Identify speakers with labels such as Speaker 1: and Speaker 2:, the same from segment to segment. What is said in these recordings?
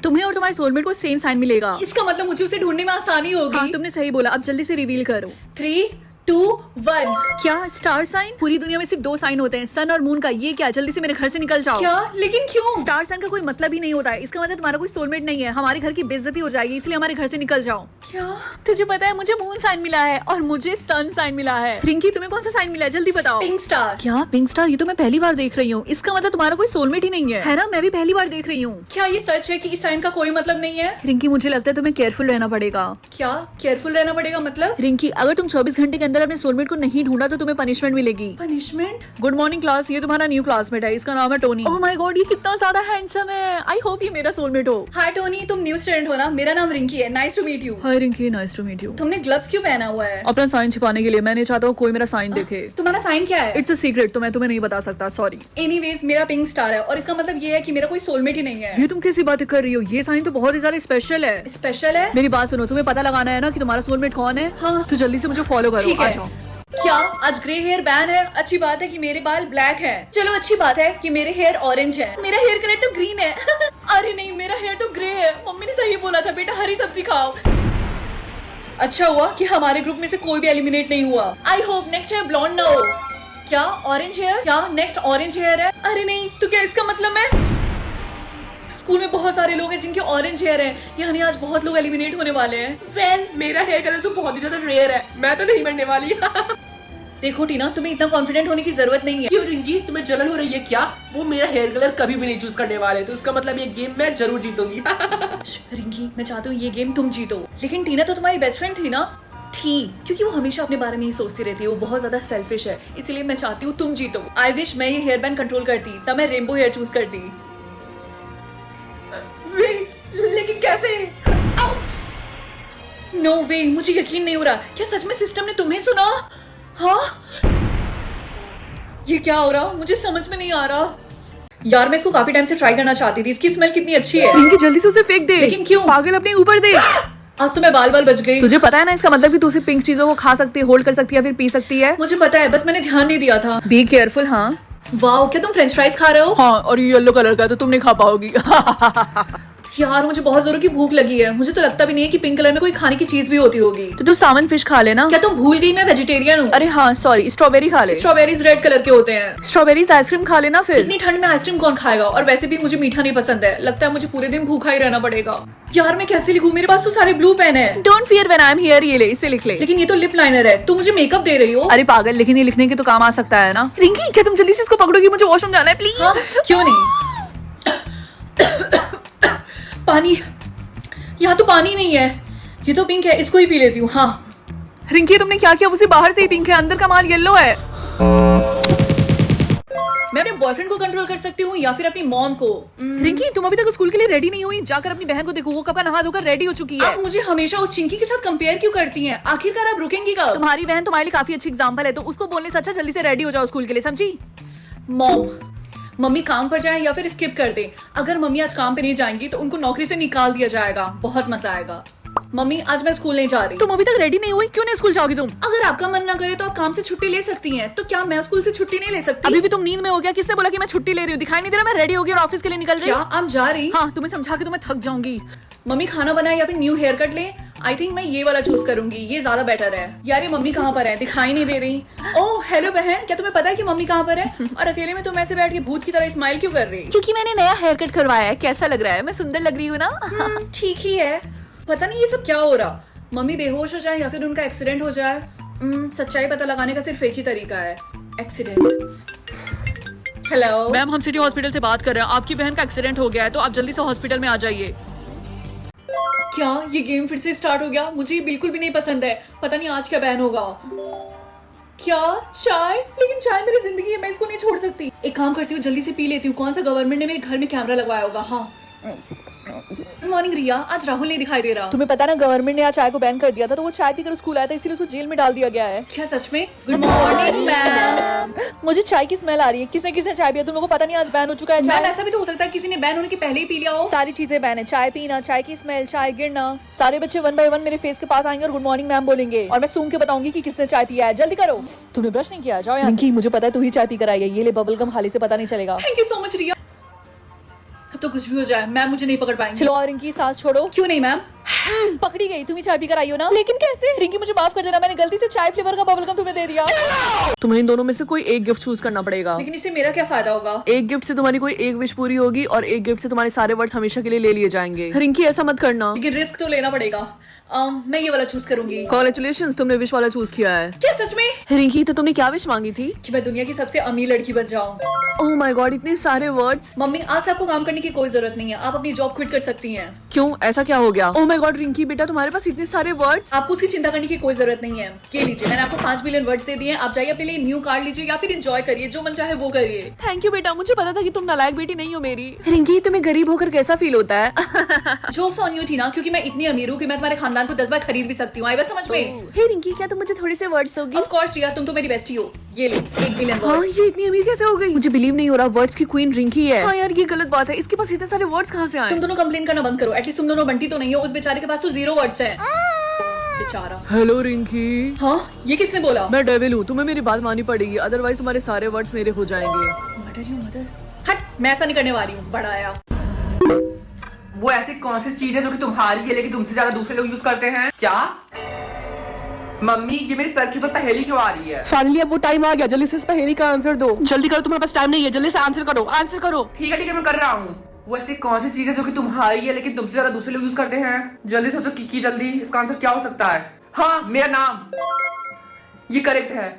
Speaker 1: तुम्हें और तुम्हारे सोलमेट को सेम साइन मिलेगा।
Speaker 2: इसका मतलब मुझे उसे ढूंढने में आसानी होगी।
Speaker 1: हाँ, तुमने सही बोला। अब जल्दी से रिवील करो।
Speaker 2: 3, 2, 1।
Speaker 1: क्या स्टार साइन? पूरी दुनिया में सिर्फ 2 साइन होते हैं, सन और मून का। ये क्या? जल्दी से मेरे घर से निकल जाओ।
Speaker 2: क्या? लेकिन क्यों?
Speaker 1: स्टार साइन का कोई मतलब ही नहीं होता है। इसका मतलब तुम्हारा कोई सोलमेट नहीं है। हमारे घर की बेइज्जती हो जाएगी, इसलिए हमारे घर से निकल जाओ।
Speaker 2: क्या?
Speaker 1: तुझे पता है मुझे मून साइन मिला है और मुझे सन साइन मिला है। रिंकी, तुम्हें कौन सा साइन मिला है? जल्दी बताओ।
Speaker 2: Pink star.
Speaker 1: क्या पिंक स्टार? ये तो मैं पहली बार देख रही हूँ। इसका मतलब तुम्हारा कोई सोलमेट ही नहीं है ना? मैं भी पहली बार देख रही हूँ।
Speaker 2: क्या ये सच है कि इस साइन का कोई मतलब नहीं है?
Speaker 1: रिंकी, मुझे लगता है तुम्हें केयरफुल रहना पड़ेगा।
Speaker 2: क्या केयरफुल रहना पड़ेगा मतलब?
Speaker 1: रिंकी, अगर तुम 24 घंटे के अंदर अपने सोलमेट को नहीं ढूंढा तो तुम्हें पनिशमेंट मिलेगी।
Speaker 2: पनिशमेंट?
Speaker 1: गुड मॉर्निंग क्लास, ये तुम्हारा न्यू क्लासमेट है। इसका नाम है टोनी। ओह माय गॉड, ये कितना ज्यादा हैंडसम है। आई होप ये मेरा सोलमेट हो।
Speaker 2: हाय टोनी, तुम न्यू स्टूडेंट हो ना? मेरा नाम रिंकी है। Nice to meet you.
Speaker 1: Hi Rinki, nice to meet you.
Speaker 2: तुमने ग्लव्स क्यों पहना हुआ है?
Speaker 1: अपना साइन छिपाने के लिए। मैं नहीं चाहता हूँ कोई मेरा साइन देखे।
Speaker 2: तुम्हारा साइन क्या है?
Speaker 1: इट्स अ सीक्रेट, तो मैं तुम्हें नहीं बता सकता। सॉरी।
Speaker 2: एनीवेज, मेरा पिंक स्टार है और इसका मतलब ये है कि मेरा कोई सोलमेट ही नहीं है।
Speaker 1: ये तुम कैसी बातें कर रही हो? ये साइन तो बहुत ही ज्यादा स्पेशल है।
Speaker 2: स्पेशल है?
Speaker 1: मेरी बात सुनो, तुम्हें पता लगाना है ना कि तुम्हारा सोलमेट कौन है।
Speaker 2: हाँ।
Speaker 1: तो जल्दी से मुझे फॉलो करो।
Speaker 2: ठीक
Speaker 1: आ
Speaker 2: है।
Speaker 1: जाओ।
Speaker 2: क्या आज ग्रे हेयर बैन है? अच्छी बात है कि मेरे बाल ब्लैक हैं। चलो अच्छी बात है कि मेरे हेयर ऑरेंज है। मेरा हेयर कलर तो ग्रीन है। अरे नहीं, मेरा हेयर तो ग्रे है। मम्मी ने सही बोला था, बेटा हरी सब्जी खाओ। अच्छा हुआ कि हमारे ग्रुप में से कोई भी एलिमिनेट नहीं हुआ। I hope next hair blonde ना हो। क्या ऑरेंज हेयर? क्या नेक्स्ट ऑरेंज हेयर है? अरे नहीं, तो क्या इसका मतलब है स्कूल में बहुत सारे लोग हैं जिनके ऑरेंज हेयर है, यानी आज बहुत लोग एलिमिनेट होने वाले हैं।
Speaker 3: वेल, मेरा हेयर कलर तो बहुत ही ज्यादा रेयर है। मैं तो नहीं बनने वाली।
Speaker 2: देखो टीना, तुम्हें इतना कॉन्फिडेंट होने की जरूरत नहीं है।
Speaker 3: क्यों रिंकी, तुम्हें जलन हो रही है क्या? वो मेरा हेयर कलर कभी भी नहीं चूज करने वाले, तो इसका मतलब ये गेम मैं जरूर जीतूंगी।
Speaker 2: रिंकी, मैं चाहती हूँ ये गेम तुम जीतो। लेकिन टीना तो तुम्हारी बेस्ट फ्रेंड थी ना? थी, क्योंकि वो हमेशा अपने बारे में ही सोचती रहती है। वो बहुत ज्यादा सेल्फिश है, इसलिए मैं चाहती हूँ तुम जीतो। आई विश मैं ये हेयर बैंड कंट्रोल करती, तब मैं रेनबो हेयर चूज करती।
Speaker 3: वेट, लेकिन कैसे?
Speaker 2: नो वे, मुझे यकीन नहीं हो रहा। क्या सच में सिस्टम ने तुम्हें सुना? हाँ, ये क्या हो रहा? मुझे समझ में नहीं आ रहा। यार, मैं इसको काफी टाइम से ट्राई करना चाहती थी। इसकी स्मेल कितनी अच्छी है।
Speaker 1: रिंकी, जल्दी से उसे फेंक दे।
Speaker 2: लेकिन क्यों?
Speaker 1: पागल, अपने ऊपर दे।
Speaker 2: आज तो मैं बाल बाल बच गई।
Speaker 1: तुझे पता है ना इसका मतलब कि तू सिर्फ पिंक चीजों को खा सकती है, होल्ड कर सकती है, फिर पी सकती है।
Speaker 2: मुझे पता है, बस मैंने ध्यान नहीं दिया था।
Speaker 1: Be careful. हाँ
Speaker 2: वाओ, क्या तुम फ्रेंच फ्राइज खा रहे हो?
Speaker 1: हाँ, और ये येलो कलर का है तो तुम नहीं खा पाओगी।
Speaker 2: यार, मुझे बहुत जोरों की भूख लगी है। मुझे तो लगता भी नहीं है कि पिंक कलर में कोई खाने की चीज भी होती होगी।
Speaker 1: तो तू सावन फिश खा लेना।
Speaker 2: क्या तुम भूल गई मैं वेजिटेरियन हूँ?
Speaker 1: अरे हाँ सॉरी, स्ट्रॉबेरी खा ले।
Speaker 2: स्ट्रॉबेरीज रेड कलर के होते हैं।
Speaker 1: स्ट्रॉबेरीज आइसक्रीम खा लेना फिर।
Speaker 2: इतनी ठंड में आइसक्रीम कौन खाएगा? और वैसे भी मुझे मीठा नहीं पसंद है। लगता है मुझे पूरे दिन भूखा ही रहना पड़ेगा। यार, मैं कैसे लिखूं? मेरे पास तो सारे ब्लू पेन है।
Speaker 1: Don't fear when I am here. ये ले, इसे लिख ले।
Speaker 2: लेकिन ये तो लिप लाइनर है। तुम मुझे मेकअप दे रही हो?
Speaker 1: अरे पागल, लेकिन ये लिखने के तो काम आ सकता है ना। रिंकी, क्या तुम जल्दी से इसको पकड़ोगी? मुझे वॉशरूम जाना है प्लीज।
Speaker 2: हाँ, क्यों नहीं। पानी, यहाँ तो पानी नहीं है। ये तो पिंक है, इसको ही पी लेती हूँ। हाँ
Speaker 1: रिंकी, तुमने क्या किया? उसे बाहर से ही पिंक है, अंदर का माल येलो है।
Speaker 2: मैं अपने बॉयफ्रेंड को कंट्रोल कर सकती हूँ या फिर अपनी मॉम को।
Speaker 1: रिंकी, तुम अभी तक स्कूल के लिए रेडी नहीं हुई? जाकर अपनी बहन को देखो, वो कब का नहा धोकर रेडी हो चुकी है।
Speaker 2: आप मुझे हमेशा उस चिंकी के साथ कंपेयर क्यों करती हैं? आखिरकार आप रुकेंगी कब?
Speaker 1: तुम्हारी बहन तुम्हारे लिए काफी अच्छी एग्जाम्पल है, तो उसको बोलने से अच्छा जल्दी से रेडी हो जाओ स्कूल के लिए, समझी?
Speaker 2: मॉम, मम्मी काम पर जाए या फिर स्किप कर दे। अगर मम्मी आज काम पे नहीं जाएंगी तो उनको नौकरी से निकाल दिया जाएगा। बहुत मजा आएगा। मम्मी, आज मैं स्कूल नहीं जा रही।
Speaker 1: तुम अभी तक रेडी नहीं हुई, क्यों नहीं स्कूल जाओगी तुम?
Speaker 2: अगर आपका मन ना करे तो आप काम से छुट्टी ले सकती हैं। तो क्या मैं स्कूल से छुट्टी नहीं ले सकती?
Speaker 1: अभी भी तुम नींद में हो गया? किसने बोला कि मैं छुट्टी ले रही हूँ? दिखाई नहीं दे रहा मैं रेडी हो गई और ऑफिस के लिए निकल रही
Speaker 2: क्या
Speaker 1: हूँ?
Speaker 2: आप जा रही?
Speaker 1: हाँ, तुम्हें समझा के तो मैं थक जाऊंगी।
Speaker 2: मम्मी, खाना बनाए या फिर न्यू हेयर कट ले? आई थिंक मैं ये वाला चूज करूंगी, ये ज्यादा बेटर है। यार, ये मम्मी कहाँ पर है? दिखाई नहीं दे रही। ओह हेलो बहन, क्या तुम्हें पता है कि मम्मी कहाँ पर है? और अकेले में तुम ऐसे बैठ के भूत की तरह स्माइल क्यों कर रही?
Speaker 1: क्योंकि मैंने नया हेयर कट करवाया है। कैसा लग रहा है? मैं सुंदर लग रही हूँ ना?
Speaker 2: ठीक ही है। पता नहीं ये सब क्या हो रहा। मम्मी बेहोश हो जाए या फिर उनका एक्सीडेंट हो जाए। सच्चाई पता लगाने का सिर्फ एक ही तरीका है, एक्सीडेंट। हेलो
Speaker 1: मैम, हम सिटी हॉस्पिटल से बात कर रहे हैं। आपकी बहन का एक्सीडेंट हो गया है, तो आप जल्दी से हॉस्पिटल में आ जाइए।
Speaker 2: क्या ये गेम फिर से स्टार्ट हो गया? मुझे ये बिल्कुल भी नहीं पसंद है। पता नहीं आज क्या बैन होगा। क्या चाय? लेकिन चाय मेरी जिंदगी है, मैं इसको नहीं छोड़ सकती। एक काम करती हूँ, जल्दी से पी लेती हूँ। कौन सा गवर्नमेंट ने मेरे घर में कैमरा लगवाया होगा? हाँ। गुड मॉर्निंग रिया, आज राहुल नहीं दिखाई दे रहा।
Speaker 1: तुम्हें पता ना, गवर्नमेंट ने आज चाय को बैन कर दिया था, तो वो चाय पीकर स्कूल आया था, इसीलिए उसको जेल में डाल दिया गया है।
Speaker 2: क्या सच में? Good morning ma'am.
Speaker 1: मुझे चाय की स्मेल आ रही है। किसने किसने चाय पिया? तुम लोगों को पता नहीं आज बैन हो चुका है
Speaker 2: मैम,
Speaker 1: चाय।
Speaker 2: ऐसा भी तो हो सकता है किसी ने बैन होने के पहले ही पी लिया हो।
Speaker 1: सारी चीजें बैन है। चाय पीना, चाय की स्मेल, चाय गिरना। सारे बच्चे 1 बाय 1 मेरे फेस के पास आएंगे और गुड मॉर्निंग मैम बोलेंगे, और मैं सूंघ के बताऊंगी कि किसने चाय पिया है। जल्दी करो। तुमने ब्रश नहीं किया? जाओ यहाँ से। मुझे पता है तू ही चाय पी कर आई है। ये ले बबल गम, हाली से पता नहीं चलेगा।
Speaker 2: थैंक यू सो मच रिया। तो कुछ भी हो जाए मैम मुझे नहीं पकड़ पाएंगी।
Speaker 1: चलो और रिंकी सांस छोड़ो।
Speaker 2: क्यों नहीं मैम?
Speaker 1: पकड़ी गई, तुम ही चाय पी कर आई हो ना। लेकिन कैसे? रिंकी मुझे माफ कर देना, मैंने गलती से चाय फ्लेवर का बबल गम तुम्हें दे दिया। तुम्हें इन दोनों में से कोई एक गिफ्ट चूज करना पड़ेगा।
Speaker 2: लेकिन इससे मेरा क्या फायदा होगा?
Speaker 1: एक गिफ्ट से तुम्हारी कोई एक विश पूरी होगी और एक गिफ्ट से तुम्हारे सारे वर्ड्स हमेशा के लिए ले लिए जाएंगे। रिंकी ऐसा मत करना।
Speaker 2: लेकिन रिस्क तो लेना पड़ेगा। मैं ये वाला चूज करूंगी।
Speaker 1: कॉन्ग्रेचुलेशंस, तुमने विश वाला चूज किया है।
Speaker 2: क्या सच में?
Speaker 1: रिंकी तो तुमने क्या विश मांगी थी?
Speaker 2: कि मैं दुनिया की सबसे अमीर लड़की बन जाऊं।
Speaker 1: ओह माय गॉड, इतने सारे वर्ड्स।
Speaker 2: मम्मी आज से आपको काम करने की कोई जरूरत नहीं है, आप अपनी जॉब क्विट कर सकती हैं।
Speaker 1: क्यों, ऐसा क्या हो गया? ओह माय गॉड रिंकी बेटा, तुम्हारे पास इतने सारे वर्ड्स।
Speaker 2: आपको उसकी चिंता करने की कोई जरूरत नहीं है। ये लीजिए, मैंने आपको 5 बिलियन वर्ड्स दे दिए हैं। आप जाइए अपने लिए न्यू कार्ड लीजिए या फिर एंजॉय करिए, जो मन चाहे वो करिए।
Speaker 1: थैंक यू बेटा, मुझे पता था कि तुम नालायक बेटी नहीं हो मेरी। रिंकी तुम्हें गरीब होकर कैसा फील होता है?
Speaker 2: जोक्स ऑन यू टीना, क्योंकि मैं इतनी अमीर हूँ कि मैं तुम्हारे खानदान को 10 बार खरीद भी सकती हूँ। आई बात समझ में?
Speaker 1: हे रिंकी, क्या तुम मुझे थोड़े से वर्ड्स दोगी?
Speaker 2: ऑफ कोर्स रिया, तुम तो मेरी बेस्टी हो। ये लो 1 बिलियन
Speaker 1: हाँ,
Speaker 2: वर्ड्स।
Speaker 1: ये इतनी अमीर कैसे हो गई? मुझे बिलीव नहीं हो रहा, वर्ड्स की क्वीन रिंकी है। हाँ यार, ये गलत बात है, इसके पास इतने सारे वर्ड्स कहाँ से आए?
Speaker 2: तुम दोनों कंप्लेन करना बंद करो। एटलीस्ट तुम दोनों बंटी तो नहीं हो। उस बेचारे के पास तो 0 वर्ड्स हैं। बेचारा।
Speaker 1: हेलो रिंकी।
Speaker 2: हाँ, ये किसने बोला?
Speaker 1: मैं डेविल हूँ, तुम्हें मेरी बात माननी पड़ेगी, अदरवाइज तुम्हारे सारे वर्ड्स मेरे हो जाएंगे।
Speaker 2: Mother you mother. हट, मैं ऐसा नहीं करने वाली हूँ। बड़ा आया।
Speaker 3: वो ऐसी कौन सी चीज है जो कि तुम्हारी है लेकिन तुमसे ज्यादा दूसरे लोग यूज करते हैं? क्या मम्मी, ये मेरे सर के ऊपर पहेली क्यों आ रही है?
Speaker 4: फाइनली अब वो टाइम आ गया, जल्दी से इस पहेली का आंसर दो। जल्दी करो, तुम्हारे पास टाइम नहीं है, जल्दी से आंसर करो, आंसर करो।
Speaker 3: ठीक है मैं कर रहा हूँ। वो ऐसी कौन सी चीज है जो कि तुम्हारी है लेकिन तुमसे ज्यादा दूसरे लोग यूज करते हैं? जल्दी सोचो की जल्दी, इसका आंसर क्या हो सकता है? हाँ, मेरा नाम। ये करेक्ट है।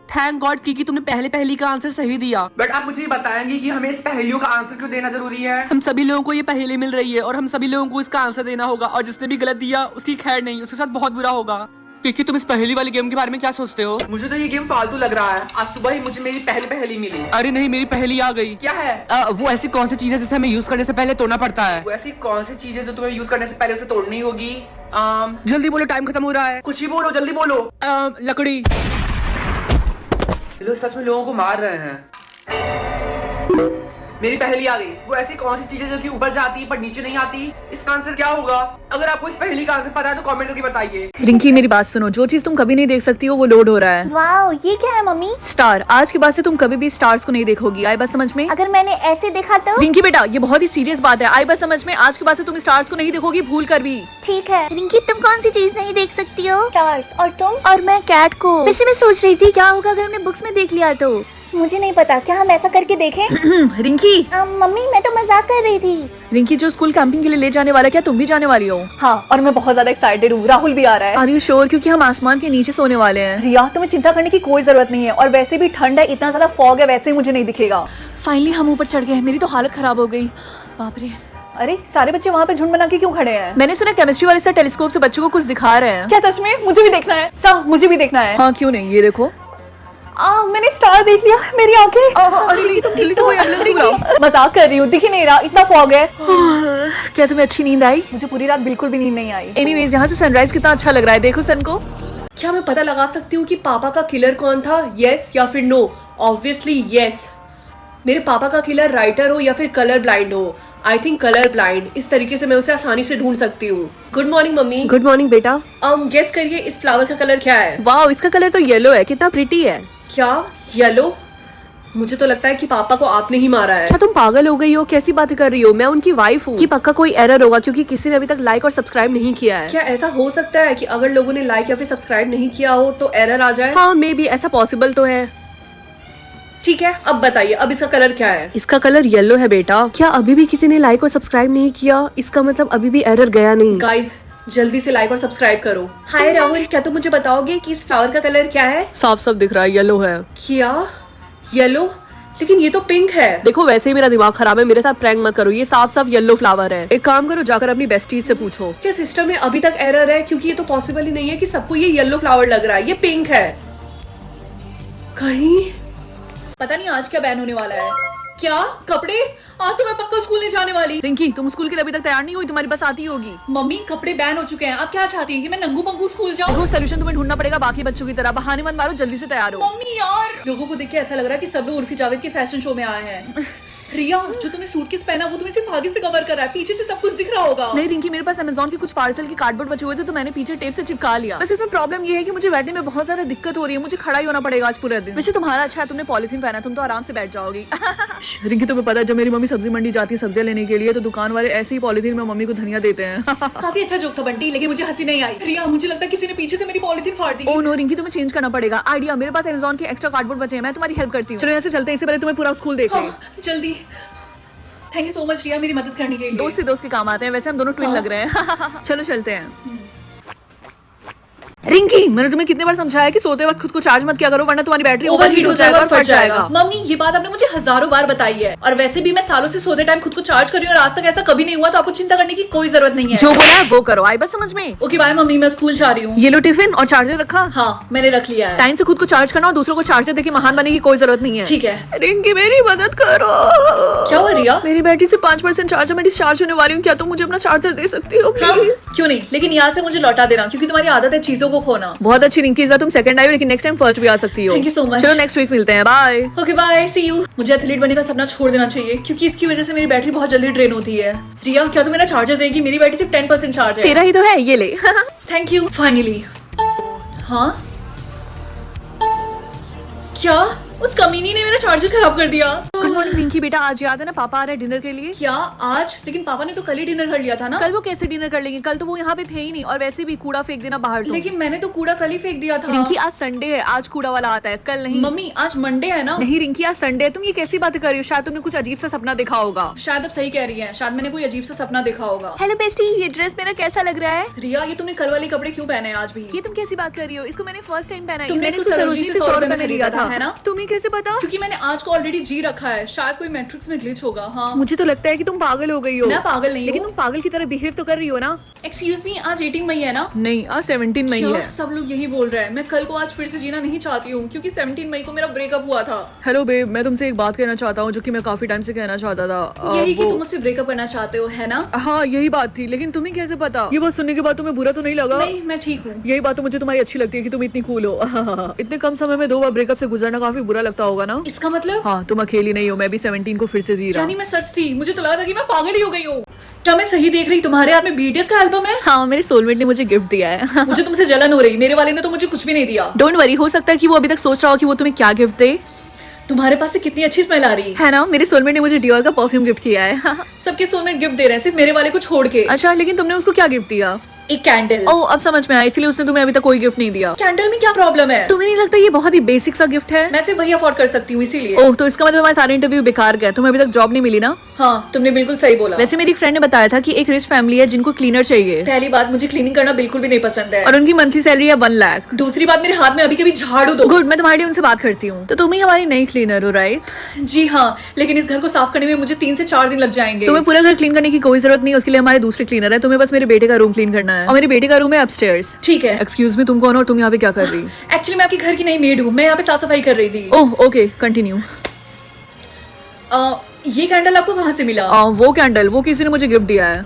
Speaker 4: थैंक गॉड की तुमने पहले पहेली का आंसर सही दिया।
Speaker 3: बट आप मुझे ये बताएंगे कि हमें इस पहेलियों का आंसर क्यों देना जरूरी है?
Speaker 4: हम सभी लोगों को ये पहेली मिल रही है और हम सभी लोगों को इसका आंसर देना होगा, और जिसने भी गलत दिया उसकी खैर नहीं, उसके साथ बहुत बुरा होगा। क्योंकि तुम इस पहेली वाली गेम के बारे में क्या सोचते हो?
Speaker 3: मुझे तो ये गेम फालतू लग रहा है। आज सुबह ही मुझे मेरी पहली पहेली मिली।
Speaker 4: अरे नहीं, मेरी पहेली आ गई।
Speaker 3: क्या है?
Speaker 4: वो ऐसी कौन सी चीज है जिसे हमें यूज करने से पहले तोड़ना पड़ता है?
Speaker 3: वो ऐसी कौन सी चीज है जो तुम्हें यूज करने से पहले उसे तोड़नी होगी?
Speaker 4: जल्दी बोलो, टाइम खत्म हो रहा है।
Speaker 3: कुछ ही बोलो, जल्दी बोलो।
Speaker 4: लकड़ी।
Speaker 3: ये लोग सच में लोगों को मार रहे हैं। मेरी पहेली आ गई। वो ऐसी कौन सी चीज है जो कि ऊपर जाती है पर नीचे नहीं आती? इसका आंसर क्या होगा? अगर आपको इस पहेली का आंसर पता है तो कमेंट करके बताइए।
Speaker 1: रिंकी मेरी बात सुनो, जो चीज तुम कभी नहीं देख सकती हो वो लोड हो रहा है।
Speaker 5: वाओ, ये क्या है मम्मी?
Speaker 1: स्टार। आज के बाद से तुम कभी भी स्टार्स को नहीं देखोगी, आई बात समझ में?
Speaker 5: अगर मैंने ऐसे देखा तो?
Speaker 1: रिंकी बेटा, ये बहुत ही सीरियस बात है, आई बात समझ में? आज के बाद से तुम स्टार्स को नहीं देखोगी, भूल कर भी।
Speaker 5: ठीक है। रिंकी, तुम कौन सी चीज नहीं देख सकती हो? स्टार्स। और तुम? और मैं कैट को। वैसे मैं सोच रही थी क्या होगा अगर हमने बुक्स में देख लिया तो। मुझे नहीं पता, क्या हम ऐसा करके देखें?
Speaker 1: रिंकी।
Speaker 5: मम्मी, मैं तो मजाक कर रही थी।
Speaker 1: रिंकी, जो स्कूल कैंपिंग के लिए ले जाने वाला, क्या तुम भी जाने वाली हो?
Speaker 2: हाँ, और मैं बहुत ज्यादा एक्साइटेड हूँ। राहुल भी आ रहा है।
Speaker 1: Are you sure? क्योंकि हम आसमान के नीचे सोने वाले हैं।
Speaker 2: रिया, तुम्हें चिंता करने की कोई जरूरत नहीं है, और वैसे भी ठंड है, इतना ज्यादा फॉग है, वैसे ही मुझे नहीं दिखेगा।
Speaker 1: फाइनली हम ऊपर चढ़ गए, मेरी तो हालत खराब हो गई। बाप रे।
Speaker 2: अरे, सारे बच्चे वहाँ पे झुंड बना के क्यों खड़े हैं?
Speaker 1: मैंने सुना केमिस्ट्री वाले सर टेलीस्कोप से बच्चों को कुछ दिखा रहे हैं।
Speaker 2: क्या सच में? मुझे भी देखना है। सब मुझे भी देखना है।
Speaker 1: हाँ, क्यों नहीं, ये देखो।
Speaker 2: मैंने स्टार देख लिया, मेरी आंखें।
Speaker 1: अरे रिंकी, तुम जल्दी से कोई एम्बुलेंस बुलाओ।
Speaker 2: मजाक कर रही हूँ, दिख ही नहीं रहा, इतना फॉग है।
Speaker 1: क्या तुम्हें अच्छी नींद आई?
Speaker 2: मुझे पूरी रात बिल्कुल भी नींद नहीं आई।
Speaker 1: एनीवेज, यहाँ से सनराइज कितना अच्छा लग रहा है, देखो सन को।
Speaker 2: क्या मैं पता लगा सकती हूँ कि पापा का किलर कौन था? यस या फिर नो? Obviously yes. मेरे पापा का किलर राइटर हो या फिर कलर ब्लाइंड हो। I think colour blind. इस तरीके से मैं उसे आसानी से ढूंढ सकती हूँ। Good morning mummy.
Speaker 1: Good morning बेटा।
Speaker 2: गेस करिए इस फ्लावर का कलर क्या है?
Speaker 1: वाओ, इसका कलर तो येलो है, कितना प्रिटी है।
Speaker 2: क्या येलो? मुझे तो लगता है कि पापा को आपने ही मारा है।
Speaker 1: क्या तुम पागल हो गई हो? कैसी बातें कर रही हो? मैं उनकी वाइफ हूँ। कि पक्का कोई एरर होगा क्योंकि किसी ने अभी तक लाइक और सब्सक्राइब नहीं किया है।
Speaker 2: क्या ऐसा हो सकता है कि अगर लोगों ने लाइक या फिर सब्सक्राइब नहीं किया हो तो एरर आ जाए?
Speaker 1: हाँ, मे बी ऐसा पॉसिबल तो है।
Speaker 2: ठीक है, अब बताइए, अब इसका कलर क्या है?
Speaker 1: इसका कलर येलो है बेटा। क्या अभी भी किसी ने लाइक और सब्सक्राइब नहीं किया? इसका मतलब अभी भी एरर गया नहीं।
Speaker 2: गाइज, जल्दी से लाइक और सब्सक्राइब करो। हाय राहुल, क्या तुम मुझे बताओगे कि इस फ्लावर का कलर क्या है?
Speaker 1: साफ साफ दिख रहा है, येलो है।
Speaker 2: क्या येलो? लेकिन ये तो पिंक है।
Speaker 1: देखो, वैसे ही मेरा दिमाग खराब है, मेरे साथ प्रैंक मत करो, ये साफ साफ येलो फ्लावर है। एक काम करो, जाकर अपनी बेस्टीज से पूछो।
Speaker 2: क्या सिस्टम में अभी तक एरर है? क्योंकि ये तो पॉसिबल ही नहीं है कि सबको ये येलो फ्लावर लग रहा है, ये पिंक है। कहीं पता नहीं आज क्या बैन होने वाला है। क्या कपड़े? आज तो मैं पक्का स्कूल नहीं जाने वाली।
Speaker 1: रिंकी, तुम स्कूल के लिए अभी तक तैयार नहीं हुई, तुम्हारी बस आती होगी।
Speaker 2: मम्मी, कपड़े बैन हो चुके हैं, आप क्या चाहती हैं कि मैं नंगू पंगू स्कूल जाऊं?
Speaker 1: देखो, सोल्यूशन तुम्हें ढूंढना पड़ेगा बाकी बच्चों की तरह। बहाने मत मारो, जल्दी से तैयार हो।
Speaker 2: मम्मी यार, लोगों को देख के ऐसा लग रहा है कि सब लोग उर्फी जावेद के फैशन शो में आए हैं। रिया, जो तुम्हें सूटकेस पहना वो तुम्हें सिर्फ आगे से कवर कर रहा है, पीछे से सब कुछ दिख रहा होगा।
Speaker 1: नहीं रिंकी, मेरे पास अमेज़न के कुछ पार्सल के कार्डबोर्ड बचे हुए थे तो मैंने पीछे टेप से चिपका लिया। बस इसमें प्रॉब्लम ये है कि मुझे बैठने में बहुत ज्यादा दिक्कत हो रही है, मुझे खड़ा ही होना पड़ेगा आज पूरे दिन। वैसे तुम्हारा अच्छा है, तुमने पॉलिथीन पहना, तुम तो आराम से बैठ जाओगी। रिंकी तुम्हें पता है जब मेरी मम्मी सब्जी मंडी जाती है सब्जियां लेने के लिए तो दुकान वाले ऐसे ही पॉलिथीन में मम्मी को धनिया देते हैं
Speaker 2: काफी अच्छा जोक था बंटी, लेकिन मुझे हंसी नहीं आई। रिया मुझे लगता है किसी ने पीछे से मेरी पॉलिथीन फाड़ दी।
Speaker 1: ओ नो रिंकी तुम्हें चेंज करना पड़ेगा आइडिया। मेरे पास अमेज़न के एक्स्ट्रा कार्डबोर्ड बचे हैं, मैं तुम्हारी हेल्प करती हूँ। चलो ऐसे चलते हैं, इससे पहले तुम्हें पूरा स्कूल देख ले।
Speaker 2: जल्दी। थैंक यू सो मच रिया मेरी मदद करने के लिए।
Speaker 1: दोस्त ही दोस्त के काम आते हैं, वैसे हम दोनों ट्विन लग रहे हैं चलो चलते हैं। रिंकी मैंने तुम्हें कितने बार समझाया कि सोते वक्त खुद को चार्ज मत किया करो वरना तुम्हारी बैटरी
Speaker 2: ओवरहीट हो जाएगा और फट जाएगा। मम्मी ये बात आपने मुझे हजारों बार बताई है, और वैसे भी मैं सालों से सोते टाइम खुद को चार्ज कर रही हूँ और आज तक ऐसा कभी नहीं हुआ, तो आपको चिंता करने की कोई जरूरत नहीं है।
Speaker 1: जो बोला है वो करो, आई बस समझ में।
Speaker 2: ओके बाय मम्मी, मैं स्कूल जा रही हूँ।
Speaker 1: ये लो टिफिन और चार्जर रखा।
Speaker 2: हाँ मैंने रख लिया है।
Speaker 1: टाइम से खुद को चार्ज करना और दूसरों को चार्जर देके महान बनने की कोई जरूरत नहीं है।
Speaker 2: ठीक है।
Speaker 1: रिंकी मेरी मदद करो।
Speaker 2: क्या हुआ रिया?
Speaker 1: मेरी बैटरी से 5% चार्जर मैं डिस्चार्ज होने वाली हूँ, क्या तुम मुझे अपना चार्जर दे सकती हो प्लीज?
Speaker 2: क्यों नहीं, लेकिन याद से मुझे लौटा देना क्योंकि तुम्हारी आदत है चीजों को खोना।
Speaker 1: बहुत अच्छी रिंकी, इस बार तुम सेकंड आई हो लेकिन नेक्स्ट टाइम फर्स्ट भी आ सकती हो।
Speaker 2: Thank you so much.
Speaker 1: चलो नेक्स्ट वीक मिलते हैं, bye.
Speaker 2: Okay bye, see you. मुझे एथलीट बनने का सपना छोड़ देना चाहिए क्योंकि इसकी वजह से मेरी बैटरी बहुत जल्दी ड्रेन होती है। रिया क्या तुम मेरा चार्जर देगी? मेरी बैटरी सिर्फ 10% चार्ज है।
Speaker 1: तेरा ही तो है, ये ले
Speaker 2: थैंक यू फाइनली। हाँ क्या उस कमीनी ने मेरा चार्जर खराब कर दिया?
Speaker 1: गुड मॉर्निंग रिंकी बेटा, आज याद है ना पापा आ रहे हैं डिनर के लिए?
Speaker 2: क्या आज? लेकिन पापा ने तो कल ही डिनर कर लिया था ना।
Speaker 1: कल वो कैसे डिनर कर लेंगे, कल तो वो यहाँ पे थे ही नहीं, और वैसे भी कूड़ा फेंक देना बाहर तो।
Speaker 2: लेकिन मैंने तो कूड़ा कल ही फेंक दिया था।
Speaker 1: रिंकी आज संडे है, आज कूड़ा वाला आता है, कल नहीं।
Speaker 2: मम्मी आज मंडे है ना।
Speaker 1: नहीं रिंकी आज संडे है, तुम ये कैसी बातें कर रही हो? शायद तुमने कुछ अजीब सा सपना देखा होगा।
Speaker 2: शायद अब सही कह रही है, शायद मैंने कोई अजीब सा सपना देखा होगा।
Speaker 1: हेलो बेस्टी, ये ड्रेस मेरा कैसा लग रहा है?
Speaker 2: रिया ये तुमने कल वाले कपड़े क्यों पहने हैं आज भी?
Speaker 1: ये तुम कैसी बात कर रही हो? इसको मैंने फर्स्ट टाइम पहना है।
Speaker 2: तुमने
Speaker 1: मैंने
Speaker 2: इसको
Speaker 1: इसको
Speaker 2: सरोजिनी से 100 रुपए में
Speaker 1: लिया था,
Speaker 2: है ना?
Speaker 1: तुम्हें कैसे पता?
Speaker 2: क्योंकि मैंने आज को ऑलरेडी जी रखा है, शायद कोई मैट्रिक्स में ग्लिच होगा। हाँ
Speaker 1: मुझे तो लगता है कि तुम पागल हो गई हो।
Speaker 2: मैं पागल नहीं
Speaker 1: लेकिन
Speaker 2: हूँ।
Speaker 1: तुम पागल की तरह बिहेव तो कर रही हो ना?
Speaker 2: एक्सक्यूज मी, आज 18 मई है ना?
Speaker 1: नहीं आज 17 मई है।
Speaker 2: सब लोग यही बोल रहे हैं। मैं कल को आज फिर से जीना नहीं चाहती हूँ क्योंकि 17 मई को मेरा ब्रेकअप हुआ था।
Speaker 1: हेलो बेब, मैं तुमसे एक बात कहना चाहता हूँ जो कि मैं काफी टाइम से कहना चाहता था।
Speaker 2: यही कि तुम मुझसे ब्रेकअप करना चाहते हो, है ना?
Speaker 1: हाँ यही बात थी, लेकिन तुम्हें कैसे पता? ये बात सुनने के बाद तुम्हें बुरा तो नहीं लगा?
Speaker 2: नहीं मैं ठीक हूँ।
Speaker 1: यही बात तो मुझे तुम्हारी अच्छी लगती है कि तुम इतनी कूल हो इतने कम समय में 2 बार ब्रेकअप से गुजरना काफी बुरा लगता होगा ना?
Speaker 2: इसका मतलब?
Speaker 1: हाँ तुम अकेली नहीं हो, मैं भी 17 को फिर से जी रहा
Speaker 2: यानी मैं सच थी? मुझे तो लगा था कि मैं पागल ही हो गई हूँ। क्या मैं सही देख रही? तुम्हारे हाथ में बीटीएस का एल्बम है?
Speaker 1: हाँ मेरे सोलमेट ने मुझे गिफ्ट दिया है
Speaker 2: मुझे तुमसे जलन हो रही, मेरे वाले ने तो मुझे कुछ भी नहीं दिया।
Speaker 1: डोंट वरी, हो सकता है कि वो अभी तक सोच रहा हो कि वो तुम्हें क्या गिफ्ट दे।
Speaker 2: तुम्हारे पास से कितनी अच्छी स्मेल आ रही
Speaker 1: है ना? मेरे सोलमेट ने मुझे डियोर का परफ्यूम गिफ्ट किया है
Speaker 2: सबके सोलमेट गिफ्ट दे रहे हैं, सिर्फ मेरे वाले को छोड़ के।
Speaker 1: अच्छा लेकिन तुमने उसको क्या गिफ्ट दिया?
Speaker 2: एक कैंडल।
Speaker 1: ओह अब समझ में आया, इसलिए उसने तुम्हें अभी तक कोई गिफ्ट नहीं दिया।
Speaker 2: कैंडल में क्या प्रॉब्लम है?
Speaker 1: तुम्हें नहीं लगता ये बहुत ही बेसिक सा गिफ्ट है?
Speaker 2: मैं सिर्फ वही अफोर्ड कर सकती हूँ इसीलिए।
Speaker 1: ओह तो इसका मतलब हमारे सारे इंटरव्यू बेकार गए, तुम्हें अभी तक जॉब नहीं मिली ना?
Speaker 2: हाँ तुमने बिल्कुल सही बोला।
Speaker 1: वैसे मेरी एक फ्रेंड ने बताया था कि एक रिच फैमिली है जिनको क्लीनर चाहिए,
Speaker 2: पहली बात मुझे क्लीनिंग करना बिल्कुल भी नहीं पसंद है,
Speaker 1: और उनकी मंथली सैलरी है 1 लाख।
Speaker 2: दूसरी बात मेरे हाथ में अभी कभी झाड़ू दो।
Speaker 1: गुड, मैं तुम्हारे लिए उनसे बात करती हूँ। तो तुम ही हमारी नई क्लीनर हो राइट?
Speaker 2: जी हाँ, लेकिन इस घर को साफ करने में मुझे 3 से 4 दिन लग जाएंगे।
Speaker 1: तुम्हें पूरा घर क्लीन करने की कोई जरूरत नहीं, उसके लिए हमारे दूसरे क्लीनर है। तुम्हें बस मेरे बेटे का रूम क्लीन करना है, और मेरे बेटे का रूम है अपस्टेयर्स।
Speaker 2: ठीक है।
Speaker 1: एक्सक्यूज मी, तुम कौन हो और तुम यहाँ पे क्या कर रही?
Speaker 2: एक्चुअली मैं आपके घर की नई मेड हूँ, मैं यहाँ पे साफ सफाई कर रही थी।
Speaker 1: Oh okay continue.
Speaker 2: ये कैंडल आपको कहाँ से मिला?
Speaker 1: वो कैंडल वो किसी ने मुझे गिफ्ट दिया है।